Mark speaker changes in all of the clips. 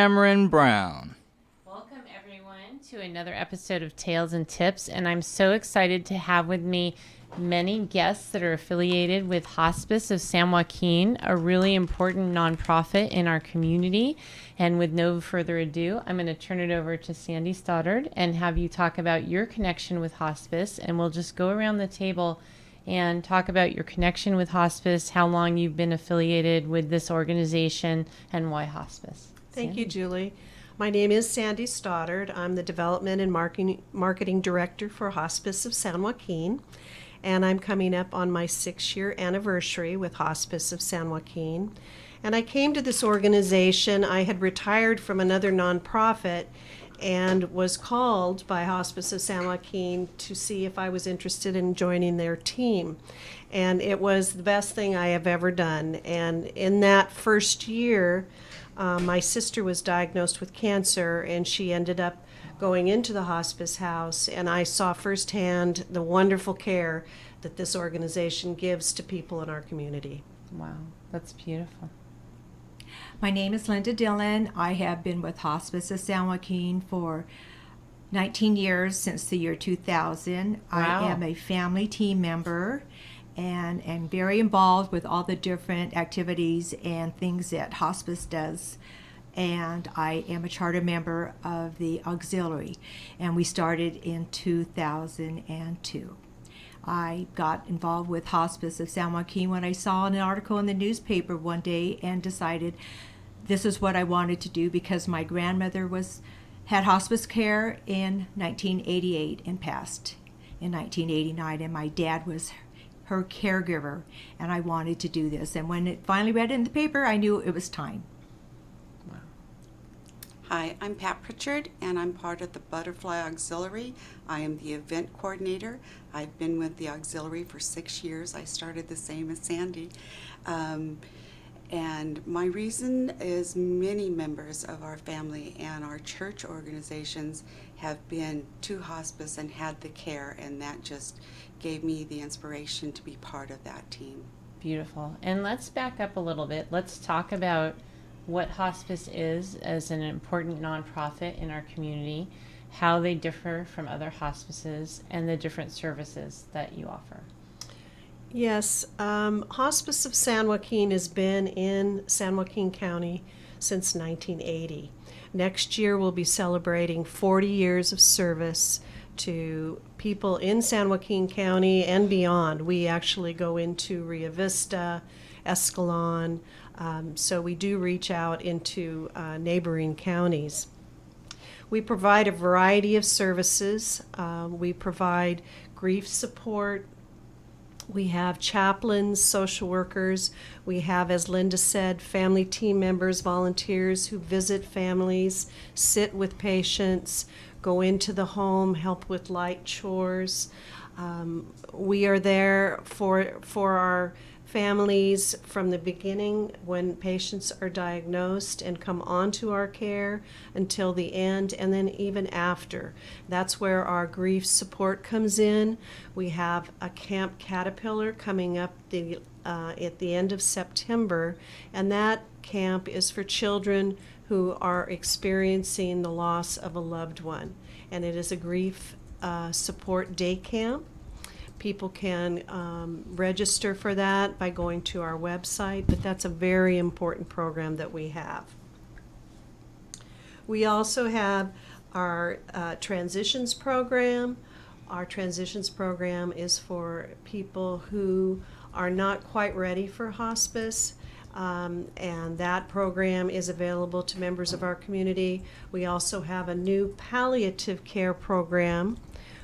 Speaker 1: Damron-Brown.
Speaker 2: Welcome everyone to another episode of Tales and Tips, and I'm so excited to have with me many guests that are affiliated with Hospice of San Joaquin, a really important nonprofit in our community. And with no further ado, I'm going to turn it over to Sandy Stoddard and have you talk about your connection with hospice, and we'll just go around the table and talk about your connection with hospice, how long you've been affiliated with this organization, and why hospice.
Speaker 3: Thank you, Julie. My name is Sandy Stoddard. I'm the Development and Marketing Director for Hospice of San Joaquin, and I'm coming up on my 6-year anniversary with Hospice of San Joaquin. And I came to this organization. I had retired from another nonprofit and was called by Hospice of San Joaquin to see if I was interested in joining their team. And it was the best thing I have ever done. And in that first year, my sister was diagnosed with cancer, and she ended up going into the hospice house, and I saw firsthand the wonderful care that this organization gives to people in our community.
Speaker 2: Wow, that's beautiful.
Speaker 4: My name is Linda Dillon. I have been with Hospice of San Joaquin for 19 years, since the year 2000.
Speaker 2: Wow.
Speaker 4: I am a family team member and very involved with all the different activities and things that hospice does. And I am a charter member of the Auxillary, and we started in 2002. I got involved with Hospice of San Joaquin when I saw an article in the newspaper one day and decided this is what I wanted to do, because my grandmother had hospice care in 1988 and passed in 1989, and my dad was her caregiver, and I wanted to do this. And when it finally read it in the paper, I knew it was time.
Speaker 2: Wow.
Speaker 5: Hi, I'm Pat Prichard, and I'm part of the Butterfly Auxiliary. I am the event coordinator. I've been with the Auxiliary for 6 years. I started the same as Sandy. And my reason is many members of our family and our church organizations have been to hospice and had the care, and that just gave me the inspiration to be part of that team.
Speaker 2: Beautiful. And let's back up a little bit. Let's talk about what hospice is as an important nonprofit in our community, how they differ from other hospices, and the different services that you offer.
Speaker 3: Yes, Hospice of San Joaquin has been in San Joaquin County since 1980. Next year we'll be celebrating 40 years of service to people in San Joaquin County and beyond. We actually go into Rio Vista, Escalon, so we do reach out into neighboring counties. We provide a variety of services. We provide grief support. We have chaplains, social workers. We have, as Linda said, family team members, volunteers who visit families, sit with patients, go into the home, help with light chores. We are there for our families from the beginning when patients are diagnosed and come onto our care until the end, and then even after. That's where our grief support comes in. We have a Camp Caterpillar coming up at the end of September, and that camp is for children who are experiencing the loss of a loved one, and it is a grief support day camp. People can register for that by going to our website, but that's a very important program that we have. We also have our transitions program. Our transitions program is for people who are not quite ready for hospice, and that program is available to members of our community. We also have a new palliative care program,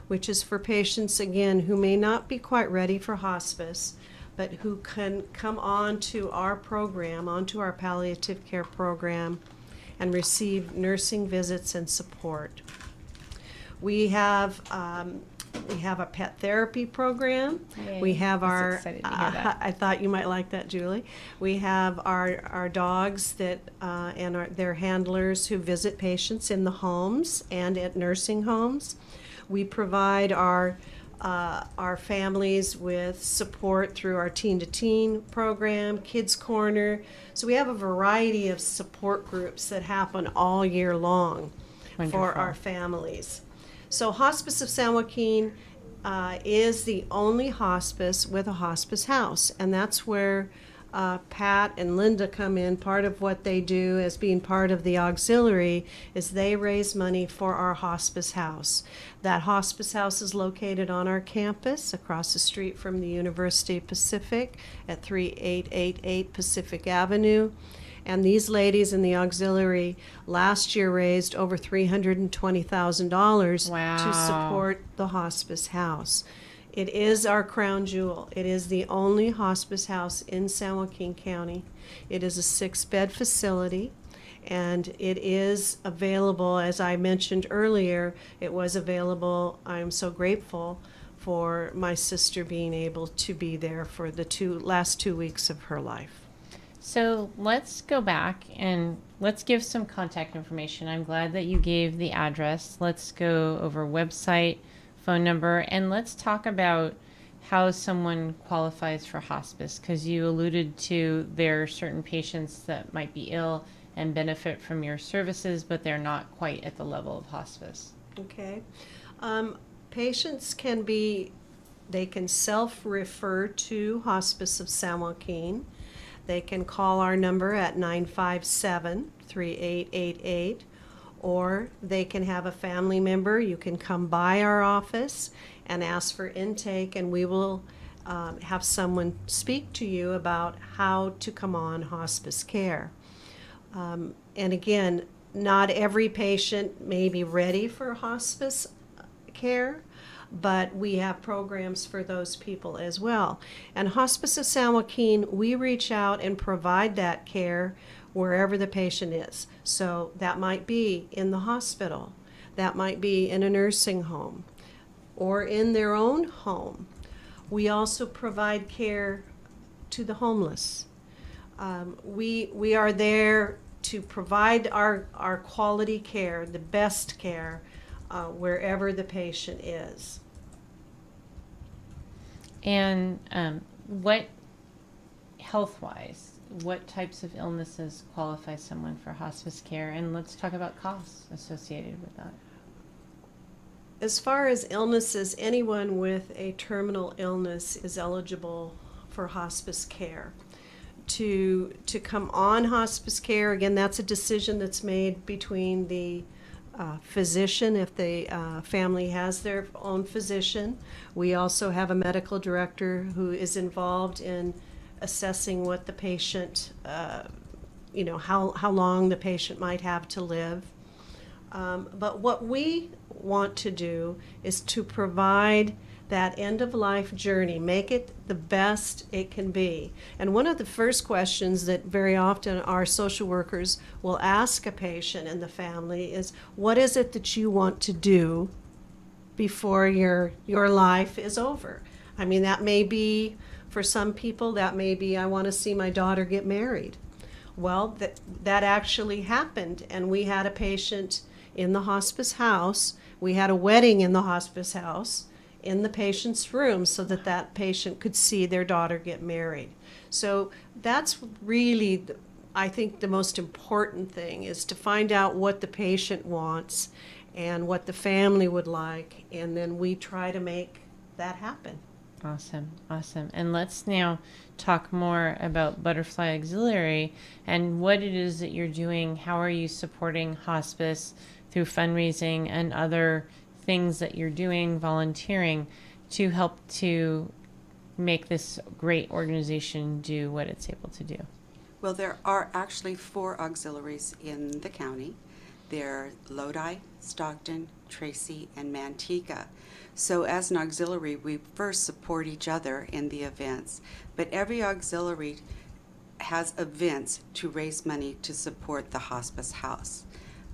Speaker 3: which is for patients, again, who may not be quite ready for hospice, but who can come on to our program, onto our palliative care program, and receive nursing visits and support. We have a pet therapy program.
Speaker 2: Yay.
Speaker 3: We have
Speaker 2: I'm so
Speaker 3: our,
Speaker 2: excited to hear that.
Speaker 3: I thought you might like that, Julie. We have our dogs that and their handlers who visit patients in the homes and at nursing homes. We provide our our families with support through our Teen to Teen program, Kids Corner. So we have a variety of support groups that happen all year long for
Speaker 2: Wonderful.
Speaker 3: our families. So Hospice of San Joaquin is the only hospice with a hospice house, and that's where Pat and Linda come in. Part of what they do as being part of the Auxillary is they raise money for our hospice house. That hospice house is located on our campus across the street from the University of Pacific at 3888 Pacific Avenue. And these ladies in the Auxillary last year raised over $320,000
Speaker 2: Wow.
Speaker 3: to support the hospice house. It is our crown jewel. It is the only hospice house in San Joaquin County. It is a 6-bed facility, and it is available, as I mentioned earlier, it was available. I'm so grateful for my sister being able to be there for the last 2 weeks of her life.
Speaker 2: So let's go back and let's give some contact information. I'm glad that you gave the address. Let's go over website, phone number, and let's talk about how someone qualifies for hospice, because you alluded to there are certain patients that might be ill and benefit from your services, but they're not quite at the level of hospice.
Speaker 3: Okay. Patients they can self-refer to Hospice of San Joaquin. They can call our number at 957-3888, or they can have a family member. You can come by our office and ask for intake, and we will have someone speak to you about how to come on hospice care. And again, not every patient may be ready for hospice care, but we have programs for those people as well. And Hospice of San Joaquin, we reach out and provide that care wherever the patient is. So that might be in the hospital, that might be in a nursing home, or in their own home. We also provide care to the homeless. We are there to provide our quality care, the best care, wherever the patient is.
Speaker 2: And what, health-wise, what types of illnesses qualify someone for hospice care? And let's talk about costs associated with that.
Speaker 3: As far as illnesses, anyone with a terminal illness is eligible for hospice care. To come on hospice care, again, that's a decision that's made between the physician, if the family has their own physician. We also have a medical director who is involved in assessing what the patient, how long the patient might have to live. But what we want to do is to provide that end-of-life journey, make it the best it can be. And one of the first questions that very often our social workers will ask a patient and the family is, what is it that you want to do before your life is over? I mean, that may be, for some people, that may be, I want to see my daughter get married. Well, that actually happened, and we had a patient in the hospice house. We had a wedding in the hospice house, in the patient's room, so that patient could see their daughter get married. So that's really, I think, the most important thing is to find out what the patient wants and what the family would like, and then we try to make that happen.
Speaker 2: Awesome, awesome. And let's now talk more about Butterfly Auxiliary and what it is that you're doing. How are you supporting hospice through fundraising and other things that you're doing, volunteering, to help to make this great organization do what it's able to do?
Speaker 5: Well, there are actually 4 auxiliaries in the county. They're Lodi, Stockton, Tracy, and Manteca. So as an auxiliary, we first support each other in the events, but every auxiliary has events to raise money to support the hospice house.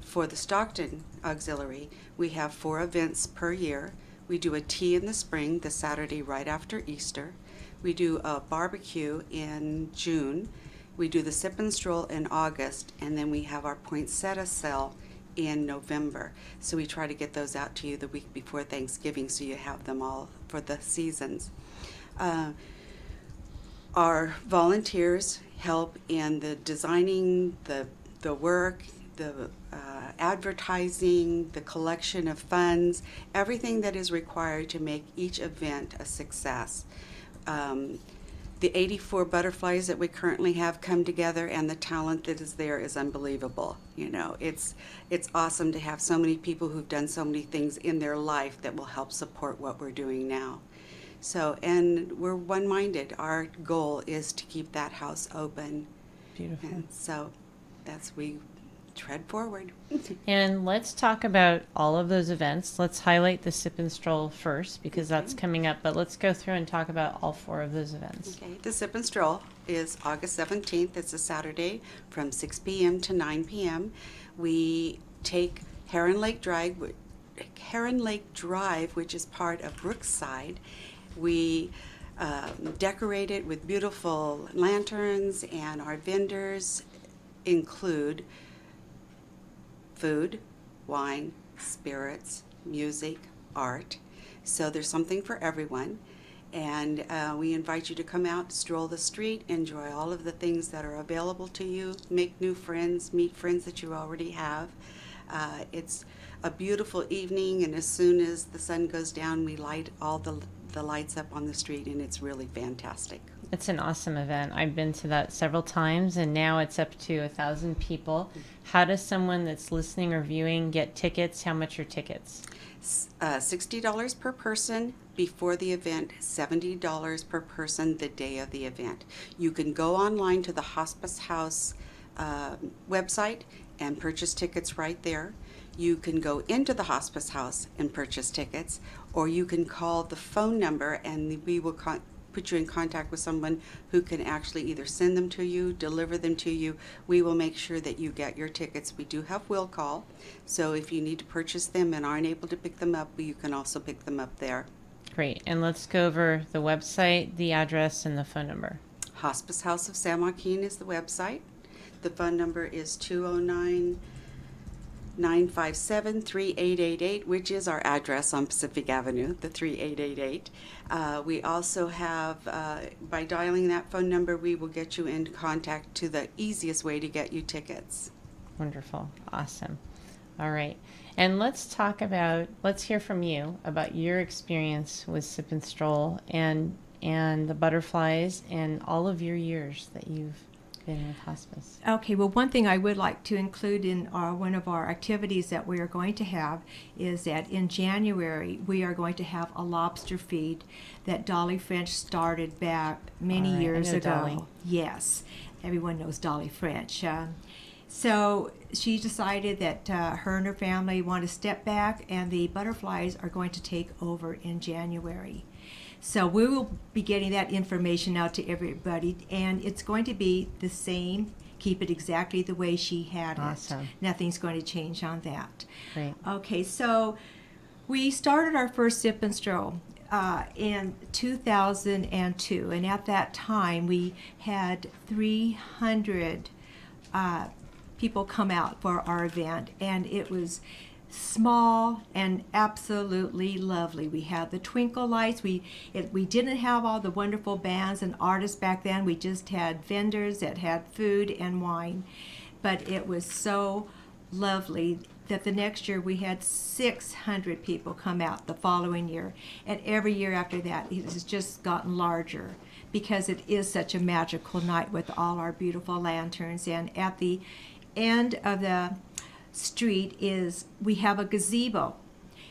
Speaker 5: For the Stockton Auxiliary, we have 4 events per year. We do a tea in the spring, the Saturday right after Easter. We do a barbecue in June. We do the sip and stroll in August, and then we have our poinsettia sale in November. So we try to get those out to you the week before Thanksgiving so you have them all for the seasons. Our volunteers help in the designing, the work, the advertising, the collection of funds, everything that is required to make each event a success. The 84 butterflies that we currently have come together, and the talent that is there is unbelievable. You know, it's awesome to have so many people who've done so many things in their life that will help support what we're doing now. So, and we're one-minded. Our goal is to keep that house open.
Speaker 2: Beautiful.
Speaker 5: And so we tread forward.
Speaker 2: And let's talk about all of those events. Let's highlight the Sip and Stroll first because that's coming up, but let's go through and talk about all 4 of those events.
Speaker 5: Okay, the Sip and Stroll is August 17th. It's a Saturday from 6 p.m. to 9 p.m. We take Heron Lake Drive, which is part of Brookside. We decorate it with beautiful lanterns, and our vendors include food, wine, spirits, music, art. So there's something for everyone. And we invite you to come out, stroll the street, enjoy all of the things that are available to you, make new friends, meet friends that you already have. It's a beautiful evening, and as soon as the sun goes down, we light all the lights up on the street, and it's really fantastic.
Speaker 2: It's an awesome event. I've been to that several times, and now it's up to 1,000 people. How does someone that's listening or viewing get tickets? How much are tickets?
Speaker 5: $60 per person before the event, $70 per person the day of the event. You can go online to the Hospice House website and purchase tickets right there. You can go into the Hospice House and purchase tickets, or you can call the phone number and we will put you in contact with someone who can actually either send them to you, deliver them to you. We will make sure that you get your tickets. We do have will call, so if you need to purchase them and aren't able to pick them up, you can also pick them up there.
Speaker 2: Great. And let's go over the website, the address, and the phone number.
Speaker 5: Hospice House of San Joaquin is the website. The phone number is 209-957-3888, which is our address on Pacific Avenue, the 3888. We also have, by dialing that phone number, we will get you in contact to the easiest way to get you tickets.
Speaker 2: Wonderful. Awesome. All right. And let's hear from you about your experience with Sip and Stroll and the butterflies and all of your years that you've been with hospice.
Speaker 4: Okay, well, one thing I would like to include in one of our activities that we are going to have is that in January we are going to have a lobster feed that Dolly French started back many years ago.
Speaker 2: Dolly.
Speaker 4: Yes, everyone knows Dolly French. So she decided that her and her family want to step back, and the butterflies are going to take over in January. So we will be getting that information out to everybody, and it's going to be the same. Keep it exactly the way she had
Speaker 2: Awesome.
Speaker 4: it. Nothing's going to change on that.
Speaker 2: Great.
Speaker 4: Okay, so we started our first Sip and Stroll in 2002, and at that time we had 300 people come out for our event, and it was small and absolutely lovely. We had the twinkle lights. We didn't have all the wonderful bands and artists back then. We just had vendors that had food and wine, but it was so lovely that the next year we had 600 people come out the following year, and every year after that it has just gotten larger because it is such a magical night with all our beautiful lanterns. And at the end of the street we have a gazebo,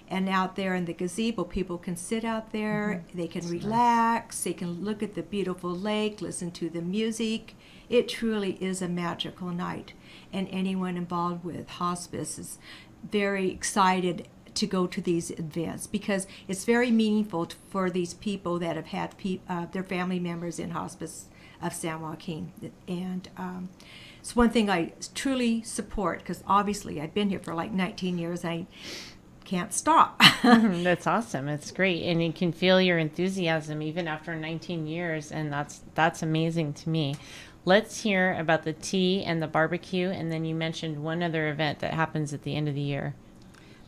Speaker 4: and out there in the gazebo people can sit out there. They can relax, they can look at the beautiful lake, listen to the music. It truly is a magical night, and anyone involved with hospice is very excited to go to these events because it's very meaningful for these people that have had their family members in Hospice of San Joaquin. And it's one thing I truly support, because obviously I've been here for like 19 years. I can't stop.
Speaker 2: That's awesome. It's great. And you can feel your enthusiasm even after 19 years. And that's amazing to me. Let's hear about the tea and the barbecue. And then you mentioned one other event that happens at the end of the year.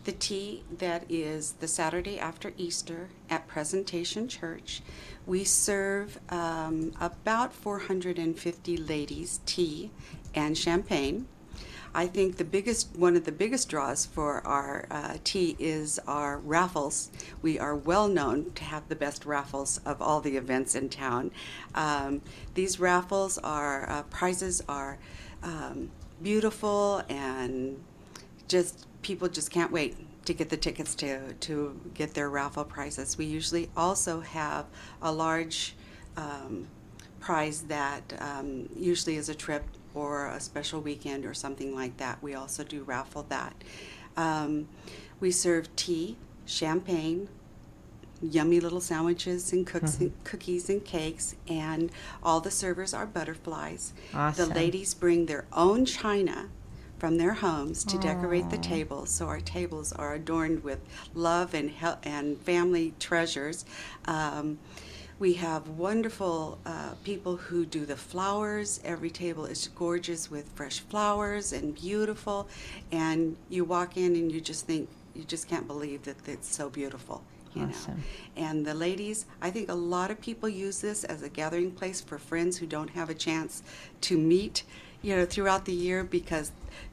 Speaker 5: The tea, that is the Saturday after Easter at Presentation Church. We serve about 450 ladies tea and champagne. I think one of the biggest draws for our tea is our raffles. We are well known to have the best raffles of all the events in town. These raffles prizes are beautiful, and people just can't wait to get the tickets to get their raffle prizes. We usually also have a large prize that usually is a trip or a special weekend or something like that. We also do raffle that. We serve tea, champagne, yummy little sandwiches and cookies and cakes, and all the servers are butterflies.
Speaker 2: Awesome.
Speaker 5: The ladies bring their own china from their homes to decorate the tables. So our tables are adorned with love and family treasures. We have wonderful people who do the flowers. Every table is gorgeous with fresh flowers and beautiful. And you walk in and you just can't believe that it's so beautiful.
Speaker 2: Awesome.
Speaker 5: And the ladies, I think a lot of people use this as a gathering place for friends who don't have a chance to meet, throughout the year, because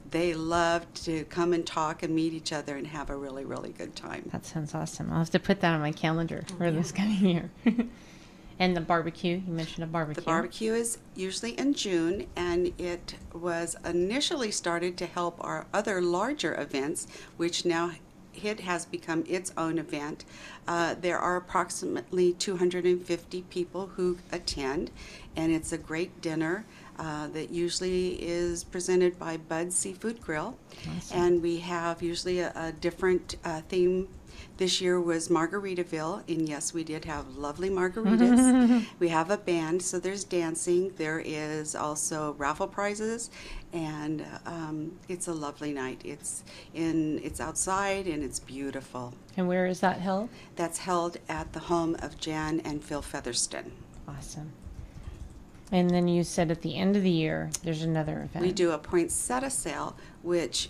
Speaker 5: they love to come and talk and meet each other and have a really, really good time.
Speaker 2: That sounds awesome. I'll have to put that on my calendar for this coming year. And the barbecue, you mentioned a barbecue.
Speaker 5: The barbecue is usually in June, and it was initially started to help our other larger events, which now it has become its own event. There are approximately 250 people who attend, and it's a great dinner that usually is presented by Bud's Seafood Grill.
Speaker 2: Awesome.
Speaker 5: And we have usually a different theme. This year was Margaritaville, and yes, we did have lovely margaritas. We have a band, so there's dancing. There is also raffle prizes, and it's a lovely night. It's outside, and it's beautiful.
Speaker 2: And where is that held?
Speaker 5: That's held at the home of Jan and Phil Featherston.
Speaker 2: Awesome. And then you said at the end of the year, there's another event.
Speaker 5: We do a poinsettia sale, which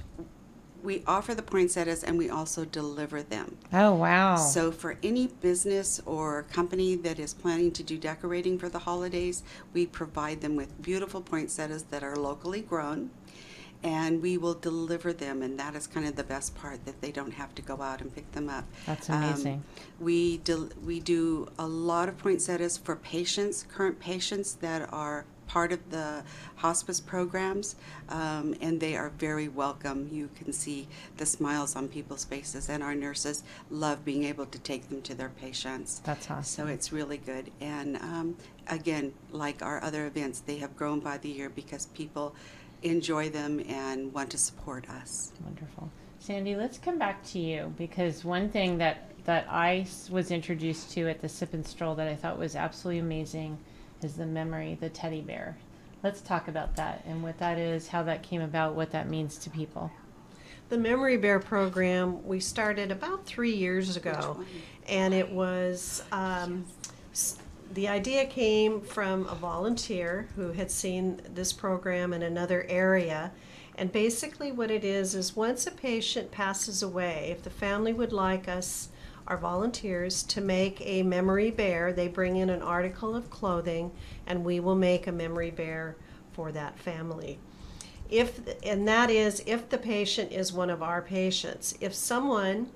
Speaker 5: we offer the poinsettias and we also deliver them.
Speaker 2: Oh, wow.
Speaker 5: So for any business or company that is planning to do decorating for the holidays, we provide them with beautiful poinsettias that are locally grown, and we will deliver them, and that is kind of the best part, that they don't have to go out and pick them up.
Speaker 2: That's amazing.
Speaker 5: We do a lot of poinsettias for current patients that are part of the hospice programs, and they are very welcome. You can see the smiles on people's faces, and our nurses love being able to take them to their patients.
Speaker 2: That's awesome.
Speaker 5: So it's really good. And again, like our other events, they have grown by the year because people enjoy them and want to support us.
Speaker 2: Wonderful. Sandy, let's come back to you, because one thing that I was introduced to at the Sip and Stroll that I thought was absolutely amazing is the teddy bear. Let's talk about that and what that is, how that came about, what that means to people.
Speaker 3: The Memory Bear program we started about 3 years ago, and it was the idea came from a volunteer who had seen this program in another area. And basically what it is once a patient passes away, if the family would like us, our volunteers, to make a memory bear, they bring in an article of clothing and we will make a memory bear for that family. If the patient is one of our patients. If someone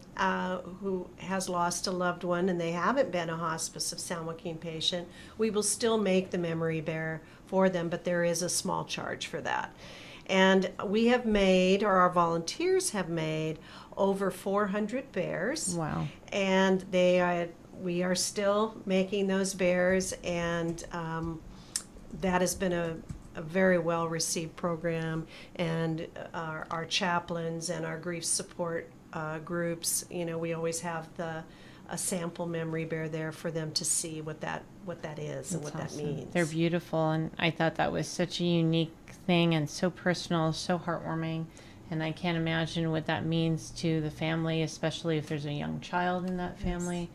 Speaker 3: who has lost a loved one and they haven't been a Hospice of San Joaquin patient, we will still make the memory bear for them, but there is a small charge for that. And we have made, or our volunteers have made, over 400 bears.
Speaker 2: Wow.
Speaker 3: And we are still making those bears, and that has been a very well received program. And our chaplains and our grief support groups, we always have a sample memory bear there for them to see what that is and what that means.
Speaker 2: They're beautiful, and I thought that was such a unique thing and so personal, so heartwarming, And I can't imagine what that means to the family, especially if there's a young child in that family.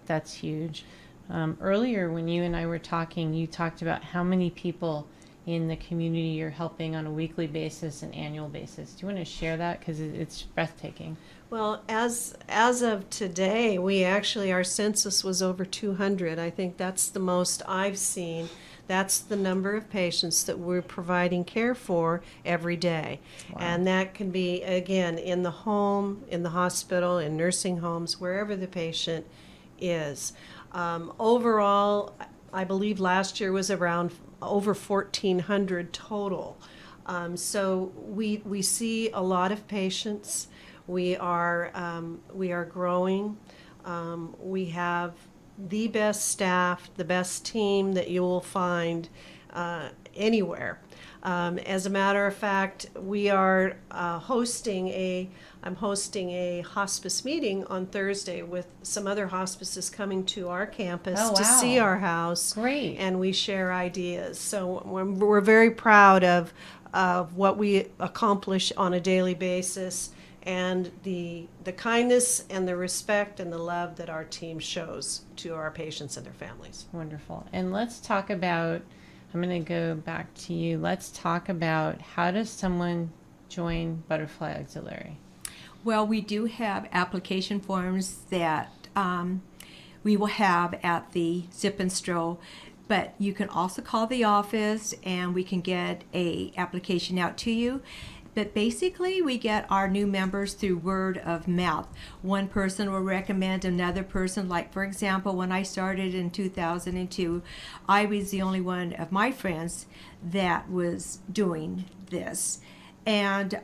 Speaker 2: That's huge. Earlier, when you and I were talking, you talked about how many people in the community you're helping on a weekly basis and annual basis. Do you want to share that? Because it's breathtaking.
Speaker 3: Well, as of today, our census was over 200. I think that's the most I've seen. That's the number of patients that we're providing care for every day.
Speaker 2: Wow.
Speaker 3: And that can be, again, in the home, in the hospital, in nursing homes, wherever the patient is. Overall, I believe last year was around over 1,400 total. So we see a lot of patients. We are growing. We have the best staff, the best team that you will find anywhere. As a matter of fact, we are I'm hosting a hospice meeting on Thursday with some other hospices coming to our campus
Speaker 2: Oh,
Speaker 3: to
Speaker 2: wow.
Speaker 3: see our house.
Speaker 2: Great.
Speaker 3: And we share ideas. So we're very proud of what we accomplish on a daily basis, and the kindness and the respect and the love that our team shows to our patients and their families.
Speaker 2: Wonderful. And let's talk about, I'm going to go back to you. Let's talk about, how does someone join Butterfly Auxillary?
Speaker 4: Well, we do have application forms that we will have at the Zip and Stroll, but you can also call the office and we can get a application out to you. But basically, we get our new members through word of mouth. One person will recommend another person. Like, for example, when I started in 2002, I was the only one of my friends that was doing this. And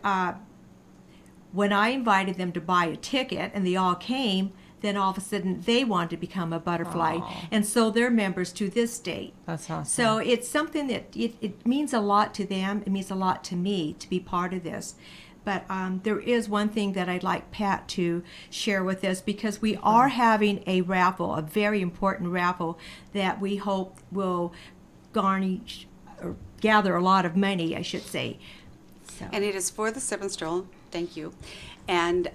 Speaker 4: when I invited them to buy a ticket and they all came, then all of a sudden they wanted to become a butterfly.
Speaker 2: Aww.
Speaker 4: And so they're members to this date.
Speaker 2: That's awesome.
Speaker 4: So it's something that it means a lot to them. It means a lot to me to be part of this. But there is one thing that I'd like Pat to share with us, because we are having a raffle, a very important raffle that we hope will garnish or gather a lot of money, I should say. So.
Speaker 5: And it is for the Sip and Stroll. Thank you. And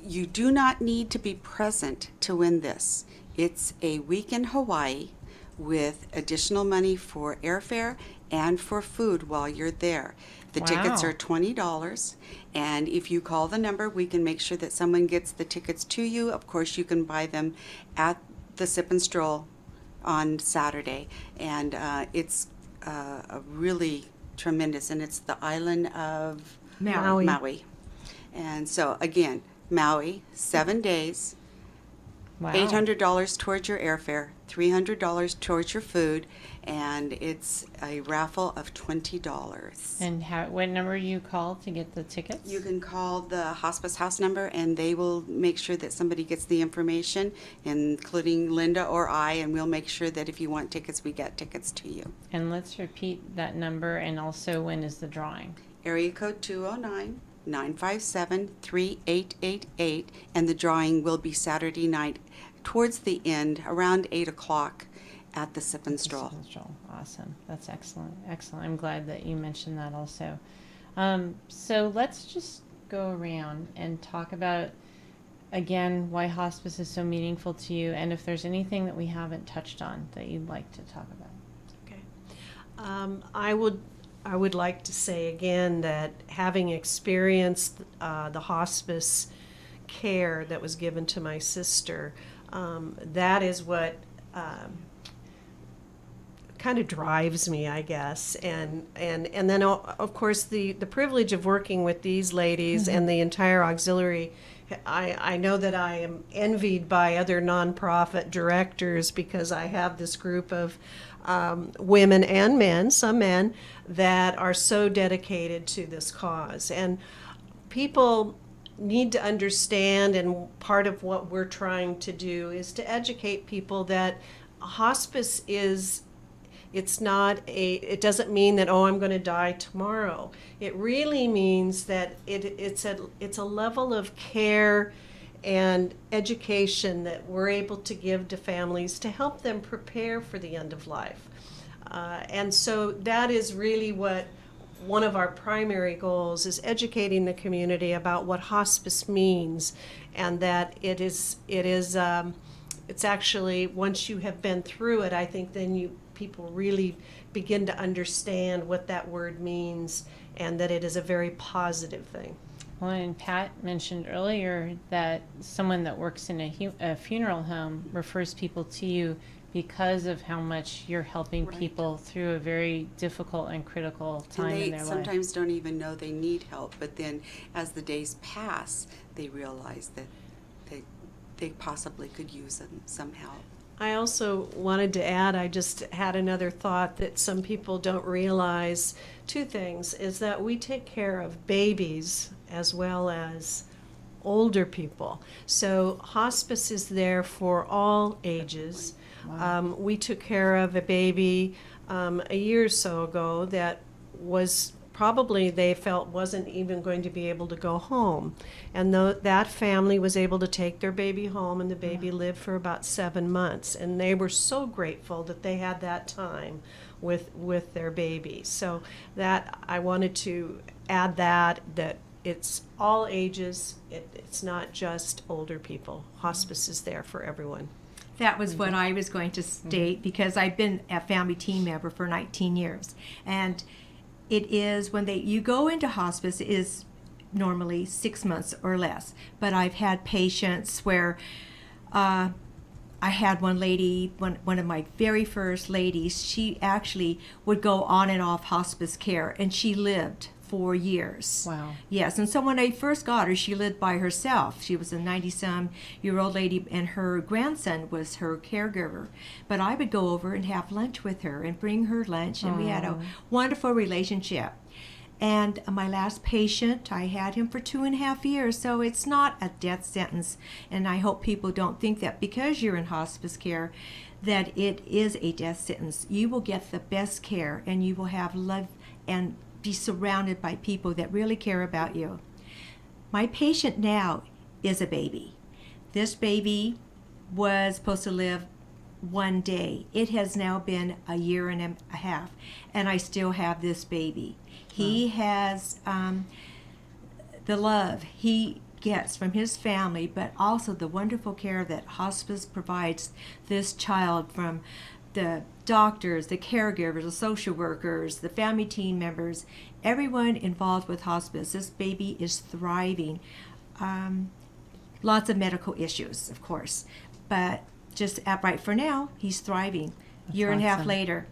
Speaker 5: you do not need to be present to win this. It's a week in Hawaii with additional money for airfare and for food while you're there. The tickets
Speaker 2: Wow.
Speaker 5: are $20, and if you call the number, we can make sure that someone gets the tickets to you. Of course, you can buy them at the Sip and Stroll on Saturday, and it's a really tremendous, and it's the island of Maui. And so again, Maui, 7 days,
Speaker 2: Wow.
Speaker 5: $800 towards your airfare, $300 towards your food, and it's a raffle of $20.
Speaker 2: And what number you call to get the tickets?
Speaker 5: You can call the hospice house number, and they will make sure that somebody gets the information, including Linda or I, and we'll make sure that if you want tickets, we get tickets to you.
Speaker 2: And let's repeat that number, and also, when is the drawing?
Speaker 5: Area code 209-957-3888, and the drawing will be Saturday night towards the end, around 8 o'clock at the Sip and Stroll.
Speaker 2: Awesome. That's excellent. Excellent. I'm glad that you mentioned that also. So let's just go around and talk about, again, why hospice is so meaningful to you, and if there's anything that we haven't touched on that you'd like to talk about.
Speaker 3: Okay. I would like to say again that having experienced the hospice care that was given to my sister, that is what kind of drives me, I guess. And then, of course, the privilege of working with these ladies and the entire auxiliary. I know that I am envied by other nonprofit directors, because I have this group of women and men, some men, that are so dedicated to this cause. And people need to understand, and part of what we're trying to do is to educate people that hospice is, it doesn't mean that, oh, I'm going to die tomorrow. It really means that it's a level of care and education that we're able to give to families to help them prepare for the end of life. And so that is really what one of our primary goals is educating the community about what hospice means, and that it's actually, once you have been through it, I think then people really begin to understand what that word means, and that it is a very positive thing.
Speaker 2: Well, and Pat mentioned earlier that someone that works in a funeral home refers people to you because of how much you're helping
Speaker 5: Right.
Speaker 2: people through a very difficult and critical time
Speaker 5: And
Speaker 2: in
Speaker 5: they
Speaker 2: their life.
Speaker 5: sometimes don't even know they need help, but then as the days pass, they realize that they possibly could use some help.
Speaker 3: I also wanted to add, I just had another thought that some people don't realize. Two things is that we take care of babies as well as older people. So hospice is there for all ages.
Speaker 2: Wow.
Speaker 3: We took care of a baby a year or so ago that was probably they felt wasn't even going to be able to go home. And that family was able to take their baby home, and the baby lived for about 7 months. And they were so grateful that they had that time with their baby. So that I wanted to add that it's all ages. It's not just older people. Hospice is there for everyone.
Speaker 4: That was what I was going to state, because I've been a family team member for 19 years. And it is when you go into hospice, it is normally 6 months or less. But I've had patients where I had one lady, one of my very first ladies, she actually would go on and off hospice care, and she lived 4 years.
Speaker 2: Wow.
Speaker 4: Yes, and so when I first got her, she lived by herself. She was a 90-some-year-old lady, and her grandson was her caregiver. But I would go over and have lunch with her and bring her lunch, and we had a wonderful relationship. And my last patient, I had him for 2.5 years, so it's not a death sentence. And I hope people don't think that because you're in hospice care, that it is a death sentence. You will get the best care, and you will have love and be surrounded by people that really care about you. My patient now is a baby. This baby was supposed to live 1 day. It has now been a year and a half, and I still have this baby. He has the love he gets from his family, but also the wonderful care that hospice provides this child from the doctors, the caregivers, the social workers, the family team members, everyone involved with hospice. This baby is thriving. Lots of medical issues, of course, but just right for now, he's thriving.
Speaker 2: That's
Speaker 4: Year and a half
Speaker 2: awesome.
Speaker 4: later,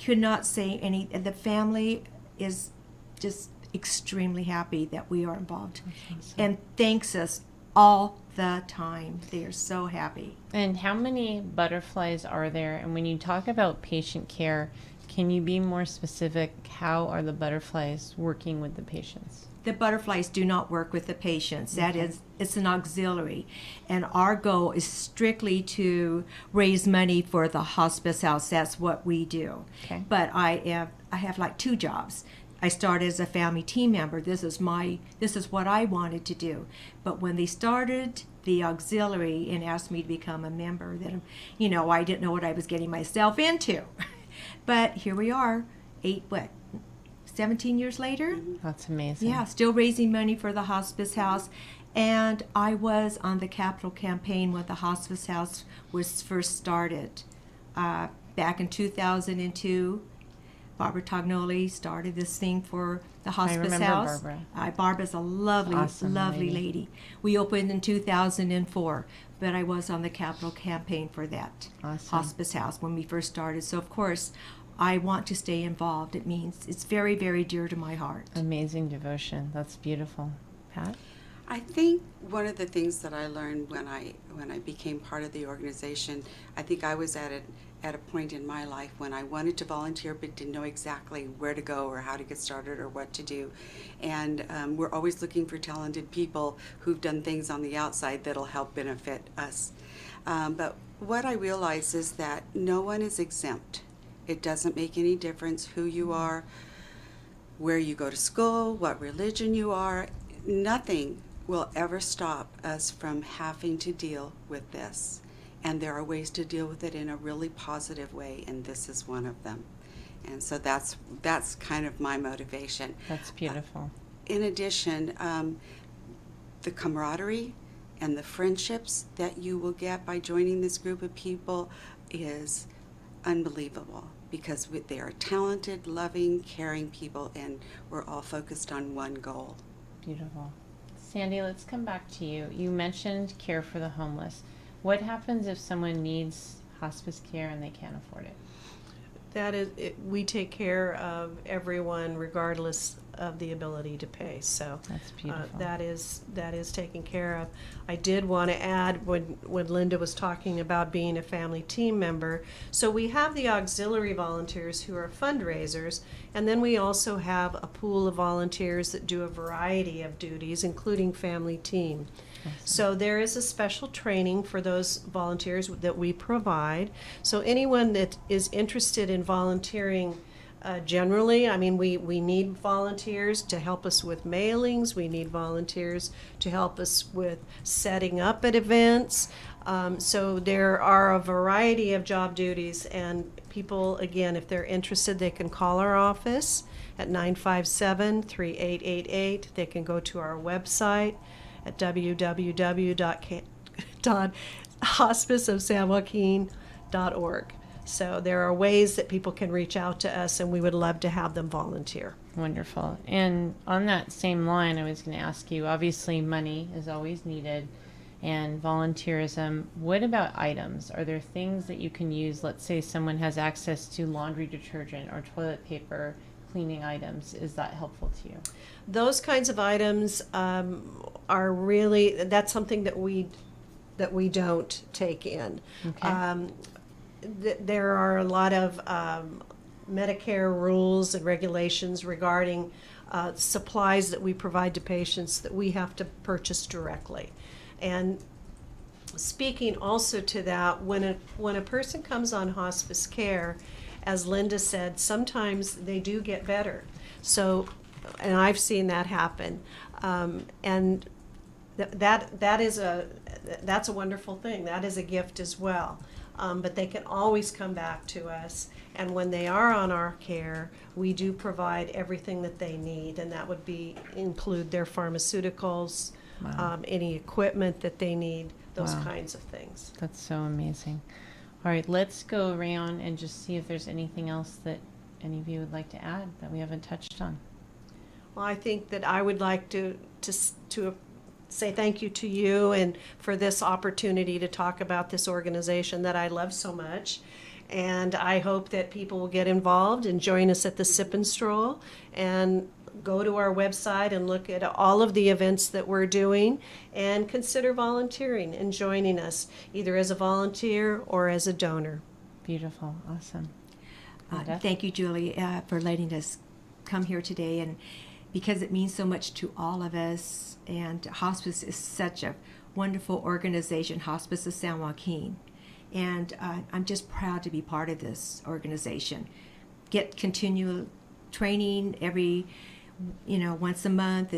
Speaker 4: could not say any. The family is just extremely happy that we are involved, and thanks us all the time. They are so happy.
Speaker 2: And how many butterflies are there? And when you talk about patient care, can you be more specific? How are the butterflies working with the patients?
Speaker 4: The butterflies do not work with the patients. That is, it's an auxiliary. And our goal is strictly to raise money for the hospice house. That's what we do.
Speaker 2: Okay.
Speaker 4: But I have like 2 jobs. I started as a family team member. This is what I wanted to do. But when they started the auxiliary and asked me to become a member, then, I didn't know what I was getting myself into. But here we are, 17 years later?
Speaker 2: That's amazing.
Speaker 4: Yeah, still raising money for the hospice house. And I was on the capital campaign when the hospice house was first started. Back in 2002, Barbara Tognoli started this thing for the hospice
Speaker 2: remember
Speaker 4: house.
Speaker 2: Barbara.
Speaker 4: Barbara's a lovely,
Speaker 2: Awesome
Speaker 4: lovely
Speaker 2: lady.
Speaker 4: lady. We opened in 2004, but I was on the capital campaign for that
Speaker 2: Awesome.
Speaker 4: hospice house when we first started. So, of course, I want to stay involved. It means it's very, very dear to my heart.
Speaker 2: Amazing devotion. That's beautiful. Pat?
Speaker 5: I think one of the things that I learned when I became part of the organization, I think I was at a point in my life when I wanted to volunteer but didn't know exactly where to go or how to get started or what to do. And we're always looking for talented people who've done things on the outside that'll help benefit us. But what I realized is that no one is exempt. It doesn't make any difference who you are, where you go to school, what religion you are. Nothing will ever stop us from having to deal with this. And there are ways to deal with it in a really positive way, and this is one of them. And so that's kind of my motivation.
Speaker 2: That's beautiful.
Speaker 5: In addition, the camaraderie and the friendships that you will get by joining this group of people is unbelievable, because they are talented, loving, caring people, and we're all focused on one goal.
Speaker 2: Beautiful. Sandy, let's come back to you. You mentioned care for the homeless. What happens if someone needs hospice care and they can't afford it?
Speaker 3: We take care of everyone regardless of the ability to pay. So
Speaker 2: That's beautiful.
Speaker 3: that is taken care of. I did want to add, when Linda was talking about being a family team member, so we have the auxiliary volunteers who are fundraisers, and then we also have a pool of volunteers that do a variety of duties, including family team. So there is a special training for those volunteers that we provide. So anyone that is interested in volunteering generally, I mean, we need volunteers to help us with mailings. We need volunteers to help us with setting up at events. So there are a variety of job duties, and people, again, if they're interested, they can call our office at 957-3888. They can go to our website at www.hospiceofsanjoaquin.org. So there are ways that people can reach out to us, and we would love to have them volunteer.
Speaker 2: Wonderful. And on that same line, I was going to ask you, obviously money is always needed and volunteerism. What about items? Are there things that you can use? Let's say someone has access to laundry detergent or toilet paper, cleaning items. Is that helpful to you?
Speaker 3: Those kinds of items are really, that's something that we don't take in.
Speaker 2: Okay.
Speaker 3: There are a lot of Medicare rules and regulations regarding supplies that we provide to patients that we have to purchase directly. And speaking also to that, when a person comes on hospice care, as Linda said, sometimes they do get better. So, and I've seen that happen, and that's a wonderful thing. That is a gift as well. But they can always come back to us, and when they are on our care, we do provide everything that they need, and that would include their pharmaceuticals,
Speaker 2: Wow.
Speaker 3: any equipment that they need, those
Speaker 2: Wow.
Speaker 3: kinds of things.
Speaker 2: That's so amazing. All right, let's go around and just see if there's anything else that any of you would like to add that we haven't touched on.
Speaker 3: Well, I think that I would like to say thank you to you and for this opportunity to talk about this organization that I love so much. And I hope that people will get involved and join us at the Sip and Stroll, and go to our website and look at all of the events that we're doing, and consider volunteering and joining us either as a volunteer or as a donor.
Speaker 2: Beautiful. Awesome. Linda?
Speaker 4: Thank you, Julie, for letting us come here today, and because it means so much to all of us. And hospice is such a wonderful organization, Hospice of San Joaquin. And I'm just proud to be part of this organization. Get continual training every, once a month.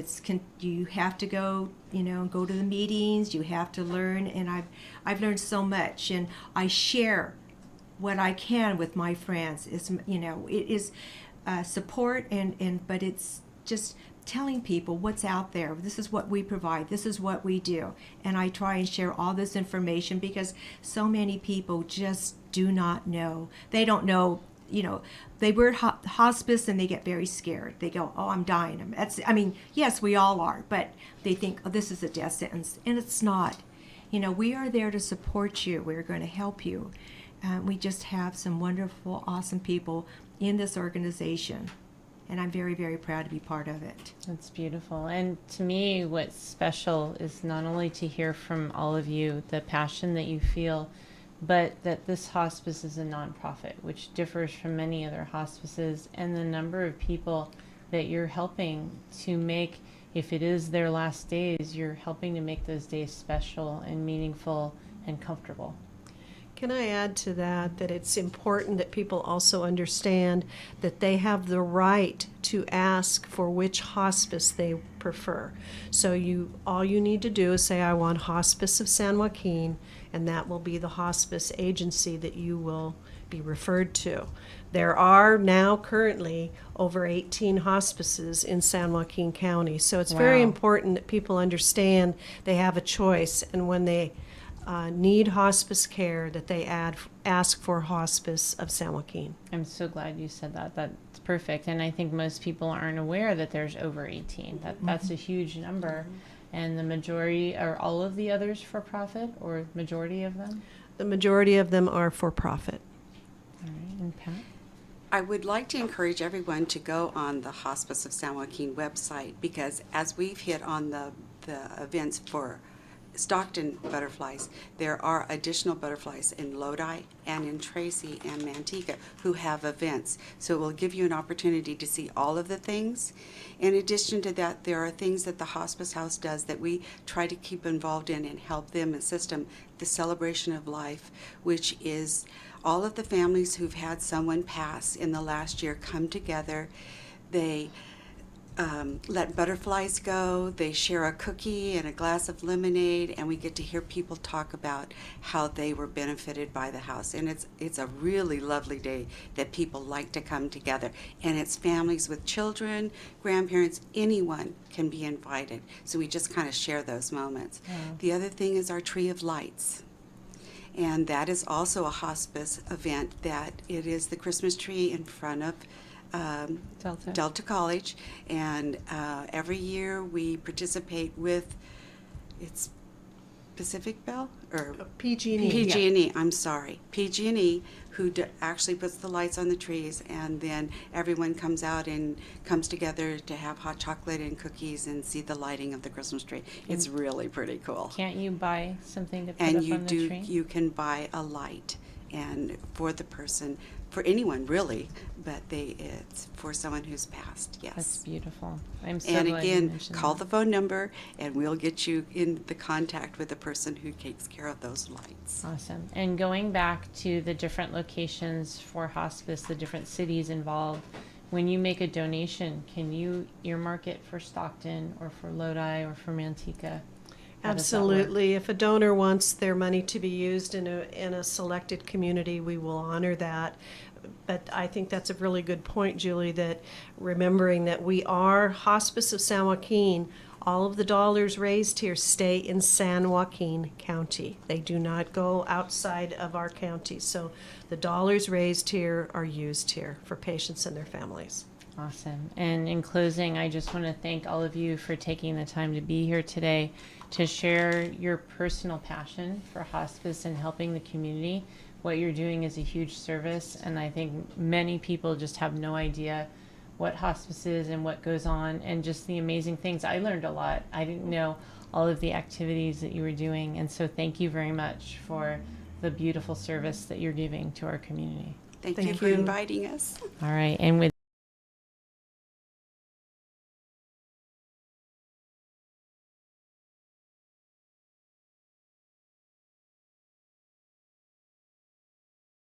Speaker 4: You have to go, go to the meetings. You have to learn, and I've learned so much, and I share what I can with my friends. It is support, but it's just telling people what's out there. This is what we provide. This is what we do. And I try and share all this information because so many people just do not know. They don't know, they were hospice and they get very scared. They go, oh, I'm dying. Yes, we all are, but they think, oh, this is a death sentence. And it's not. We are there to support you. We're going to help you. We just have some wonderful, awesome people in this organization. And I'm very, very proud to be part of it.
Speaker 2: That's beautiful. And to me, what's special is not only to hear from all of you the passion that you feel, but that this hospice is a nonprofit, which differs from many other hospices, and the number of people that you're helping to make, if it is their last days, you're helping to make those days special and meaningful and comfortable.
Speaker 3: Can I add to that it's important that people also understand that they have the right to ask for which hospice they prefer. So all you need to do is say, I want Hospice of San Joaquin, and that will be the hospice agency that you will be referred to. There are now currently over 18 hospices in San Joaquin County, so it's very
Speaker 2: Wow.
Speaker 3: important that people understand they have a choice, and when they need hospice care, that they ask for Hospice of San Joaquin.
Speaker 2: I'm so glad you said that. That's perfect. And I think most people aren't aware that there's over 18. That's a huge number. And the majority, are all of the others for profit, or majority of them?
Speaker 3: The majority of them are for profit.
Speaker 2: All right. And Pat?
Speaker 5: I would like to encourage everyone to go on the Hospice of San Joaquin website, because as we've hit on the events for Stockton butterflies, there are additional butterflies in Lodi and in Tracy and Manteca who have events. So it will give you an opportunity to see all of the things. In addition to that, there are things that the Hospice House does that we try to keep involved in and help them assist them. The Celebration of Life, which is all of the families who've had someone pass in the last year come together. They let butterflies go, they share a cookie and a glass of lemonade, and we get to hear people talk about how they were benefited by the house. And it's a really lovely day that people like to come together. And it's families with children, grandparents, anyone can be invited. So we just kind of share those moments.
Speaker 2: Yeah.
Speaker 5: The other thing is our Tree of Lights. And that is also a hospice event, that it is the Christmas tree in front of Delta College, and every year we participate with, it's Pacific Bell or
Speaker 3: PG&E.
Speaker 5: PG&E. I'm sorry, PG&E, who actually puts the lights on the trees, and then everyone comes out and comes together to have hot chocolate and cookies and see the lighting of the Christmas tree. It's really pretty cool.
Speaker 2: Can't you buy something to put
Speaker 5: And
Speaker 2: up
Speaker 5: you
Speaker 2: on the tree?
Speaker 5: you can buy a light, and for the person, for anyone really, but it's for someone who's passed. Yes.
Speaker 2: That's beautiful. I'm so
Speaker 5: And
Speaker 2: glad you
Speaker 5: again,
Speaker 2: mentioned
Speaker 5: call
Speaker 2: that.
Speaker 5: the phone number, and we'll get you in the contact with the person who takes care of those lights.
Speaker 2: Awesome. And going back to the different locations for hospice, the different cities involved, when you make a donation, can you earmark it for Stockton or for Lodi or for Manteca? How does that work?
Speaker 3: Absolutely. If a donor wants their money to be used in a selected community, we will honor that. But I think that's a really good point, Julie, that remembering that we are Hospice of San Joaquin, all of the dollars raised here stay in San Joaquin County. They do not go outside of our county. So the dollars raised here are used here for patients and their families.
Speaker 2: Awesome. And in closing, I just want to thank all of you for taking the time to be here today to share your personal passion for hospice and helping the community. What you're doing is a huge service, and I think many people just have no idea what hospice is and what goes on, and just the amazing things. I learned a lot. I didn't know all of the activities that you were doing, and so thank you very much for the beautiful service that you're giving to our community.
Speaker 5: Thank
Speaker 3: Thank
Speaker 5: you for
Speaker 3: you.
Speaker 5: inviting us.
Speaker 2: All right, and with